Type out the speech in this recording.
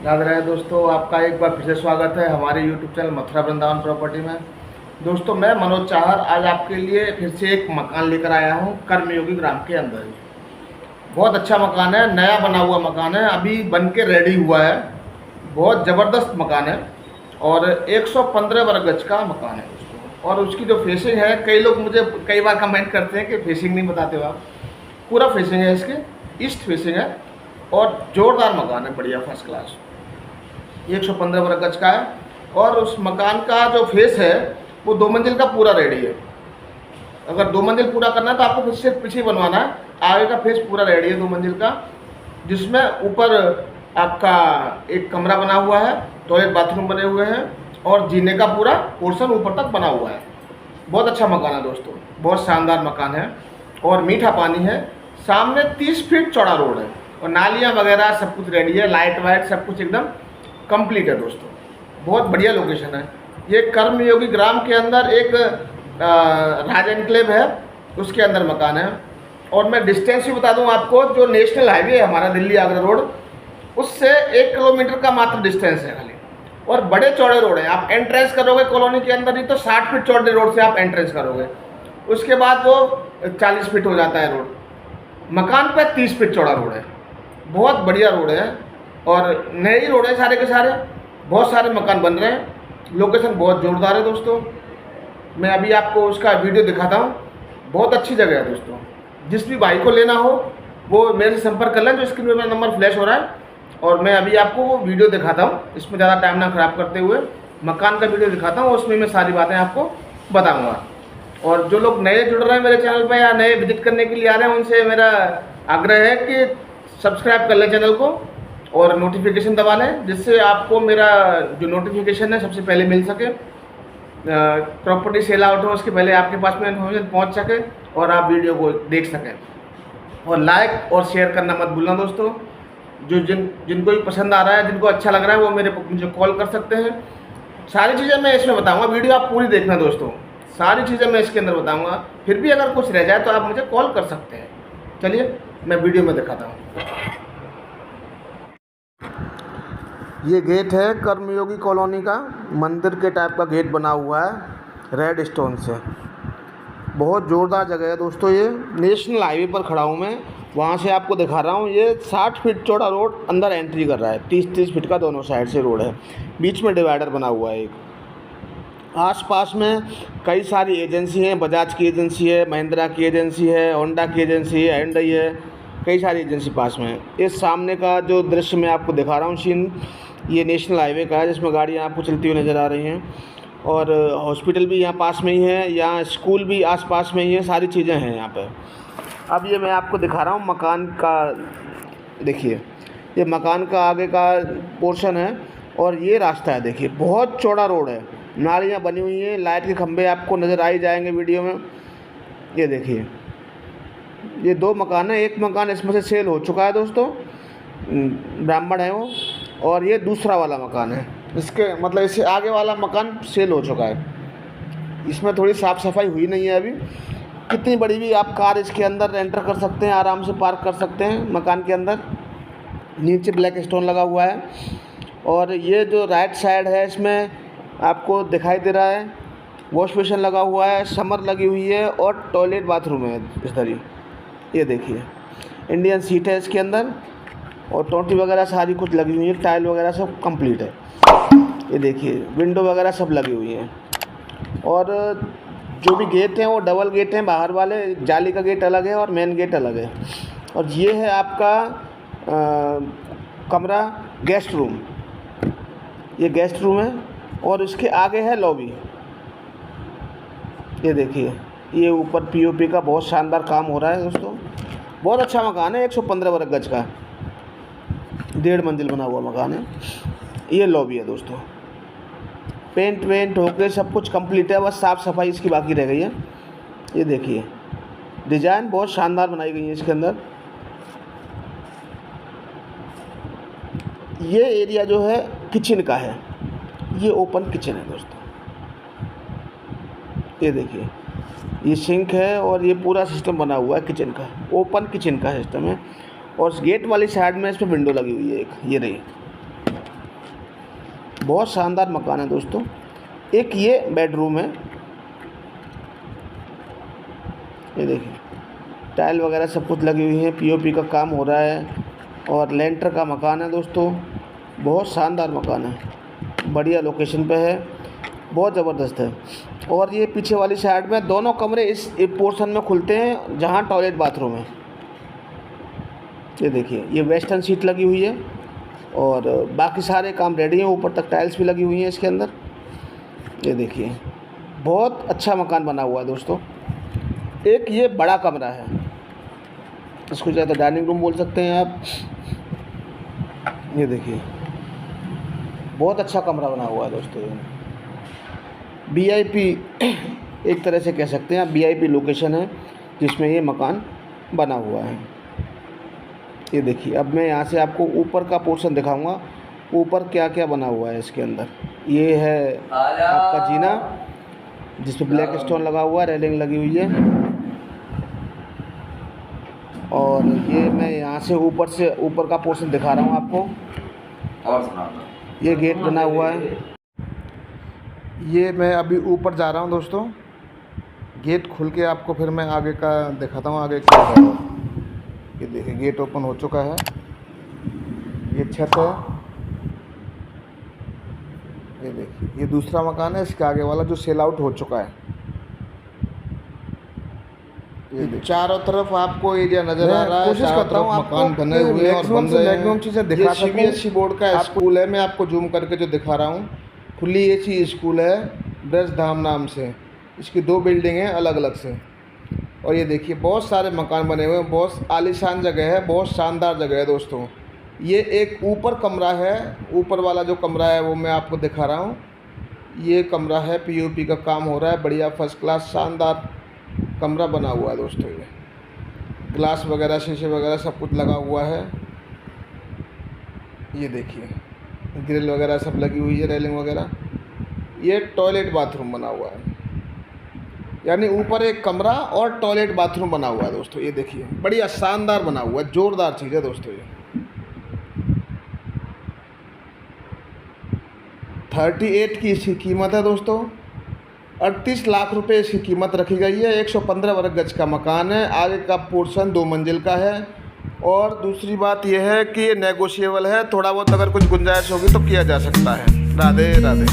राधे राधे दोस्तों, आपका एक बार फिर से स्वागत है हमारे YouTube channel Mathura Vrindavan property में। दोस्तों, मैं मनोज चाहर आज आपके लिए फिर से एक मकान लेकर आया हूं कर्मयोगी ग्राम के अंदर। बहुत अच्छा मकान है, नया बना हुआ मकान है, अभी बन के रेडी हुआ है। बहुत ज़बरदस्त मकान है और 115 वर्ग गज का मकान है दोस्तों। और उसकी जो फेसिंग है, कई लोग मुझे कई बार कमेंट करते हैं कि फेसिंग नहीं बताते हो आप। पूरा फेसिंग है, इसके ईस्ट फेसिंग है और जोरदार मकान है, बढ़िया फर्स्ट क्लास। 115 वर्ग गज का है और उस मकान का जो फेस है वो 2 मंजिल का पूरा रेडी है। अगर 2 मंजिल पूरा करना है तो आपको सिर्फ पीछे बनवाना है, आगे का फेस पूरा रेडी है 2 मंजिल का, जिसमें ऊपर आपका एक कमरा बना हुआ है, टॉयलेट बाथरूम बने हुए हैं और जीने का पूरा पोर्शन ऊपर तक बना हुआ है। बहुत अच्छा मकान है दोस्तों, बहुत शानदार मकान है और मीठा पानी है। सामने 30 फीट चौड़ा रोड है और नालियाँ वगैरह सब कुछ रेडी है, लाइट वाइट सब कुछ एकदम कंप्लीट है दोस्तों। बहुत बढ़िया लोकेशन है। ये कर्मयोगी ग्राम के अंदर एक राज एनक्लेव है, उसके अंदर मकान है। और मैं डिस्टेंस भी बता दूं आपको, जो नेशनल हाईवे है हमारा दिल्ली आगरा रोड, उससे 1 किलोमीटर का मात्र डिस्टेंस है खाली। और बड़े चौड़े रोड है। आप एंट्रेंस करोगे कॉलोनी के अंदर ही तो 60 फीट चौड़े रोड से आप एंट्रेंस करोगे, उसके बाद वो 40 फीट हो जाता है रोड। मकान पे 30 फीट चौड़ा रोड है, बहुत बढ़िया रोड है और नए रोड है सारे के सारे। बहुत सारे मकान बन रहे हैं, लोकेशन बहुत जोरदार है दोस्तों। मैं अभी आपको उसका वीडियो दिखाता हूँ। बहुत अच्छी जगह है दोस्तों। जिस भी भाई को लेना हो वो मेरे से संपर्क कर लें, जो स्क्रीन पे मेरा नंबर फ्लैश हो रहा है। और मैं अभी आपको वो वीडियो दिखाता हूँ, इसमें ज़्यादा टाइम ना ख़राब करते हुए मकान का वीडियो दिखाता हूँ, उसमें मैं सारी बातें आपको बताऊँगा। और जो लोग नए जुड़ रहे हैं मेरे चैनल पर या नए विजिट करने के लिए आ रहे हैं, उनसे मेरा आग्रह है कि सब्सक्राइब कर लें चैनल को और नोटिफिकेशन दबा लें, जिससे आपको मेरा जो नोटिफिकेशन है सबसे पहले मिल सके। प्रॉपर्टी सेल आउट हो उसके पहले आपके पास में इन्फॉर्मेशन पहुंच सके और आप वीडियो को देख सकें। और लाइक और शेयर करना मत भूलना दोस्तों। जो जिनको भी पसंद आ रहा है, जिनको अच्छा लग रहा है, वो मुझे कॉल कर सकते हैं। सारी चीज़ें मैं इसमें बताऊँगा, वीडियो आप पूरी देखना दोस्तों। सारी चीज़ें मैं इसके अंदर बताऊँगा, फिर भी अगर कुछ रह जाए तो आप मुझे कॉल कर सकते हैं। चलिए मैं वीडियो में दिखाता हूँ। ये गेट है कर्मयोगी कॉलोनी का, मंदिर के टाइप का गेट बना हुआ है रेड स्टोन से। बहुत ज़ोरदार जगह है दोस्तों। ये नेशनल हाईवे पर खड़ा हूँ मैं, वहाँ से आपको दिखा रहा हूँ। ये 60 फीट चौड़ा रोड अंदर एंट्री कर रहा है, 30-30 फीट का दोनों साइड से रोड है, बीच में डिवाइडर बना हुआ है एक। आसपास में कई सारी एजेंसी हैं, बजाज की एजेंसी है, महिंद्रा की एजेंसी है, होंडा की एजेंसी है, हुंडई है, कई सारी एजेंसी पास में है। इस सामने का जो दृश्य मैं आपको दिखा रहा हूँ सीन, ये नेशनल हाईवे का है, जिसमें गाड़ियाँ आपको चलती हुई नज़र आ रही हैं। और हॉस्पिटल भी यहाँ पास में ही है, यहाँ स्कूल भी आसपास में ही है, सारी चीज़ें हैं यहाँ पे। अब ये मैं आपको दिखा रहा हूँ मकान का, देखिए ये मकान का आगे का पोर्शन है और ये रास्ता है। देखिए बहुत चौड़ा रोड है, नालियाँ बनी हुई हैं, लाइट के खंभे आपको नज़र आ ही जाएंगे वीडियो में। ये देखिए ये 2 मकान है, एक मकान इसमें से सेल हो चुका है दोस्तों, ब्राह्मण है वो, और ये दूसरा वाला मकान है। इसके मतलब इससे आगे वाला मकान सेल हो चुका है। इसमें थोड़ी साफ़ सफाई हुई नहीं है अभी। कितनी बड़ी भी आप कार इसके अंदर एंटर कर सकते हैं, आराम से पार्क कर सकते हैं मकान के अंदर। नीचे ब्लैक स्टोन लगा हुआ है और ये जो राइट साइड है इसमें आपको दिखाई दे रहा है वॉश बेसिन लगा हुआ है, समर लगी हुई है और टॉयलेट बाथरूम है इस तरह। ये देखिए इंडियन सीट है इसके अंदर और टोंटी वगैरह सारी कुछ लगी हुई है, टाइल वगैरह सब कंप्लीट है। ये देखिए विंडो वगैरह सब लगी हुई हैं और जो भी गेट हैं वो डबल गेट हैं, बाहर वाले जाली का गेट अलग है और मेन गेट अलग है। और ये है आपका कमरा, गेस्ट रूम। ये गेस्ट रूम है और इसके आगे है लॉबी। ये देखिए ये ऊपर पीओपी का बहुत शानदार काम हो रहा है दोस्तों। बहुत अच्छा मकान है, 115 वर्ग गज का, 1.5 मंजिल बना हुआ मकान है। ये लॉबी है दोस्तों, पेंट वेंट होके सब कुछ कंप्लीट है, बस साफ़ सफाई इसकी बाकी रह गई है। ये देखिए डिज़ाइन बहुत शानदार बनाई गई है इसके अंदर। ये एरिया जो है किचन का है, ये ओपन किचन है दोस्तों। ये देखिए ये सिंक है और ये पूरा सिस्टम बना हुआ है किचन का, ओपन किचन का सिस्टम है। और गेट वाली साइड में इस पर विंडो लगी हुई है एक, ये रही। बहुत शानदार मकान है दोस्तों। एक ये बेडरूम है, ये देखिए टाइल वगैरह सब कुछ लगी हुई है, पीओपी का काम हो रहा है और लेंटर का मकान है दोस्तों। बहुत शानदार मकान है, बढ़िया लोकेशन पे है, बहुत ज़बरदस्त है। और ये पीछे वाली साइड में दोनों कमरे इस पोर्शन में खुलते हैं जहाँ टॉयलेट बाथरूम है। ये देखिए ये वेस्टर्न सीट लगी हुई है और बाकी सारे काम रेडी हैं, ऊपर तक टाइल्स भी लगी हुई हैं इसके अंदर। ये देखिए बहुत अच्छा मकान बना हुआ है दोस्तों। एक ये बड़ा कमरा है, इसको चाहे तो डाइनिंग रूम बोल सकते हैं आप। ये देखिए बहुत अच्छा कमरा बना हुआ है दोस्तों। वीआईपी एक तरह से कह सकते हैं आप, वीआईपी लोकेशन है जिसमें ये मकान बना हुआ है। ये देखिए अब मैं यहाँ से आपको ऊपर का पोर्शन दिखाऊंगा, ऊपर क्या क्या बना हुआ है इसके अंदर। ये है आपका जीना जिस पे ब्लैक स्टोन लगा हुआ है, रेलिंग लगी हुई है। और ये मैं यहाँ से ऊपर का पोर्शन दिखा रहा हूँ आपको। और सुना ये गेट बना हुआ है। ये मैं अभी ऊपर जा रहा हूँ दोस्तों, गेट खुल के आपको फिर मैं आगे का दिखाता हूँ आगे क्या है। ये देखिए गेट ओपन हो चुका है, ये छत है। ये देखिए ये दूसरा मकान है, इसके आगे वाला जो सेल आउट हो चुका है। ये चारों तरफ आपको एरिया नजर आ रहा है। कोशिश करता हूँ मकान बने हुए हैं और बन रहे हैं। मैक्सिमम चीज़ें दिखा सकूं। सीबीएसई बोर्ड का स्कूल है, मैं आपको जूम करके जो दिखा रहा हूँ। फुल्ली एसी स्कूल है, ब्रजधाम नाम से। इसकी 2 बिल्डिंग हैं अलग अलग से। और ये देखिए बहुत सारे मकान बने हुए हैं, बहुत आलीशान जगह है, बहुत शानदार जगह है दोस्तों। ये एक ऊपर कमरा है, ऊपर वाला जो कमरा है वो मैं आपको दिखा रहा हूँ। ये कमरा है, पीओपी का काम हो रहा है, बढ़िया फर्स्ट क्लास शानदार कमरा बना हुआ है दोस्तों। ये ग्लास वगैरह शीशे वगैरह सब कुछ लगा हुआ है। ये देखिए ग्रिल वगैरह सब लगी हुई है, रेलिंग वगैरह। ये टॉयलेट बाथरूम बना हुआ है, यानी ऊपर एक कमरा और टॉयलेट बाथरूम बना हुआ है दोस्तों। ये देखिए बढ़िया शानदार बना हुआ है, जोरदार चीज़ है दोस्तों। ये 38 की इसकी कीमत है दोस्तों। 38 लाख रुपए इसकी कीमत रखी गई है। 115 वर्ग गज का मकान है, आगे का पोर्शन 2 मंजिल का है। और दूसरी बात यह है कि ये नेगोशिएबल है, थोड़ा बहुत अगर कुछ गुंजाइश होगी तो किया जा सकता है। राधे राधे।